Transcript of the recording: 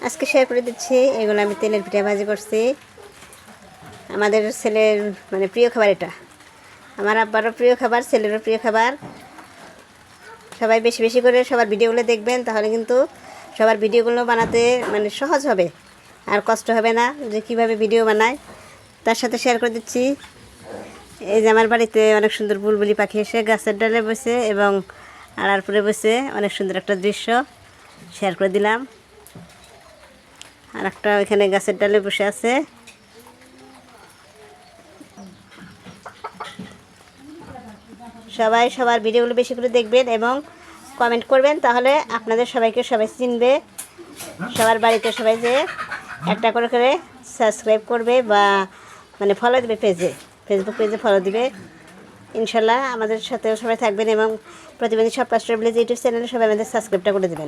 আজকে শেয়ার করে দিচ্ছি, এগুলো আমি তেলের পিঠা ভাজি করছি। আমাদের ছেলের মানে প্রিয় খাবার এটা, আমার আব্বারও প্রিয় খাবার, ছেলেরও প্রিয় খাবার। সবাই বেশি বেশি করে সবার ভিডিওগুলো দেখবেন, তাহলে কিন্তু সবার ভিডিওগুলো বানাতে মানে সহজ হবে, আর কষ্ট হবে না যে কীভাবে ভিডিও বানায়। তার সাথে শেয়ার করে দিচ্ছি, এই যে আমার বাড়িতে অনেক সুন্দর বুলবুলি পাখি এসে গাছের ডালে বসে এবং আড়ার পরে বসে, অনেক সুন্দর একটা দৃশ্য শেয়ার করে দিলাম। আর একটা ওইখানে গাছের ডালে বসে আছে। সবাই সবার ভিডিওগুলো বেশি করে দেখবেন এবং কমেন্ট করবেন, তাহলে আপনাদের সবাইকে সবাই চিনবে। সবার বাড়িতে সবাই যে একটা করে করে সাবস্ক্রাইব করবে বা মানে ফলো দেবে, ফেসবুক পেজে ফলো দিবে। ইনশাল্লাহ আমাদের সাথেও সবাই থাকবেন এবং প্রতিদিন সব কষ্ট ভিলেজ ইউটিউব চ্যানেলে সবাই আমাদের সাবস্ক্রাইবটা করে দেবেন।